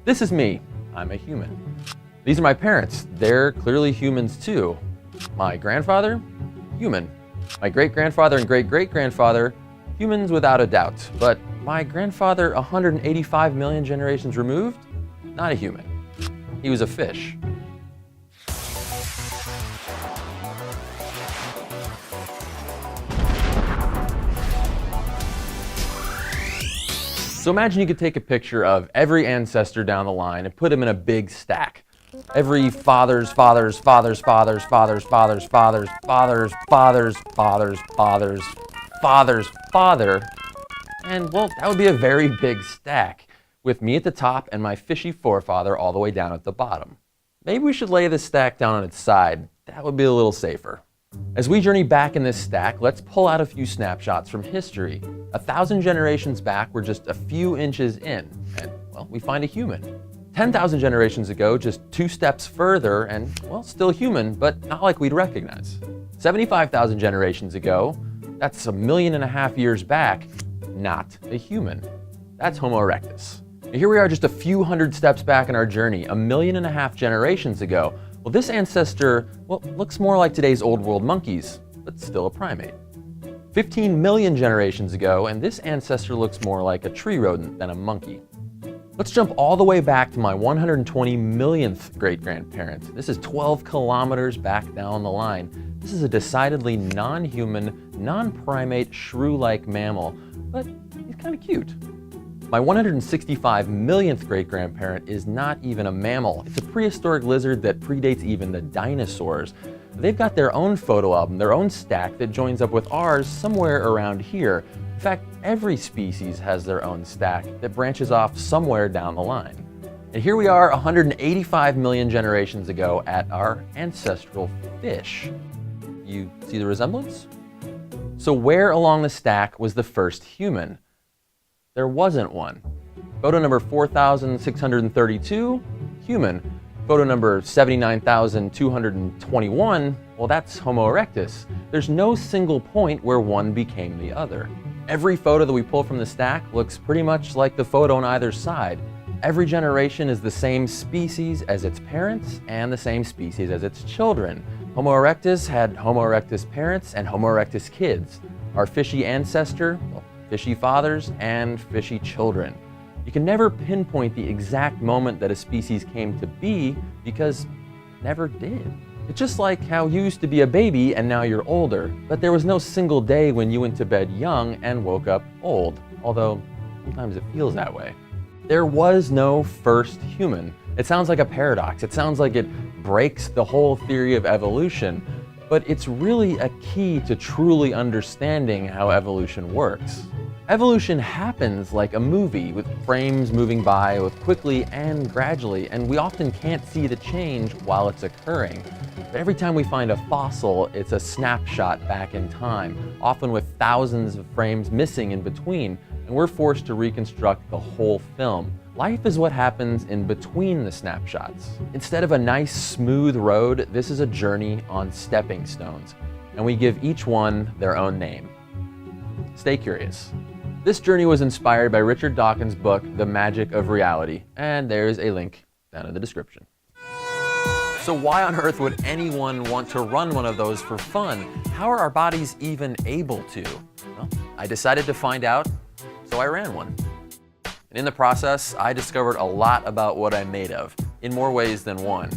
This is me. I'm a human. These are my parents. They're clearly humans too. My grandfather? Human. My great-grandfather and great-great-grandfather? Humans without a doubt. But my grandfather 185 million generations removed? Not a human. He was a fish. So imagine you could take a picture of every ancestor down the line and put them in a big stack. Every father's fathers, fathers, fathers, fathers, fathers, fathers, fathers, fathers, fathers, fathers, fathers, father. And well, that would be a very big stack, with me at the top and my fishy forefather all the way down at the bottom. Maybe we should lay this stack down on its side. That would be a little safer. As we journey back in this stack, let's pull out a few snapshots from history. 1,000 generations back, we're just a few inches in, and well, we find a human. 10,000 generations ago, just 2 steps further, and well, still human, but not like we'd recognize. 75,000 generations ago, that's 1.5 million years back, not a human. That's Homo erectus. And here we are just a few hundred steps back in our journey, 1.5 million generations ago. Well, this ancestor, well, looks more like today's old world monkeys, but still a primate. 15 million generations ago, and this ancestor looks more like a tree rodent than a monkey. Let's jump all the way back to my 120 millionth great-grandparent. This is 12 kilometers back down the line. This is a decidedly non-human, non-primate, shrew-like mammal, but he's kind of cute. My 165 millionth great-grandparent is not even a mammal. It's a prehistoric lizard that predates even the dinosaurs. They've got their own photo album, their own stack that joins up with ours somewhere around here. In fact, every species has their own stack that branches off somewhere down the line. And here we are 185 million generations ago at our ancestral fish. You see the resemblance? So where along the stack was the first human? There wasn't one. Photo number 4,632, human. Photo number 79,221, well, that's Homo erectus. There's no single point where one became the other. Every photo that we pull from the stack looks pretty much like the photo on either side. Every generation is the same species as its parents and the same species as its children. Homo erectus had Homo erectus parents and Homo erectus kids. Our fishy ancestor, well, fishy fathers and fishy children. You can never pinpoint the exact moment that a species came to be because it never did. It's just like how you used to be a baby and now you're older, but there was no single day when you went to bed young and woke up old, although sometimes it feels that way. There was no first human. It sounds like a paradox. It sounds like it breaks the whole theory of evolution, but it's really a key to truly understanding how evolution works. Evolution happens like a movie, with frames moving by both quickly and gradually, and we often can't see the change while it's occurring. But every time we find a fossil, it's a snapshot back in time, often with thousands of frames missing in between, and we're forced to reconstruct the whole film. Life is what happens in between the snapshots. Instead of a nice, smooth road, this is a journey on stepping stones, and we give each one their own name. Stay curious. This journey was inspired by Richard Dawkins' book, The Magic of Reality, and there's a link down in the description. So why on earth would anyone want to run one of those for fun? How are our bodies even able to? Well, I decided to find out, so I ran one. And in the process, I discovered a lot about what I'm made of, in more ways than one.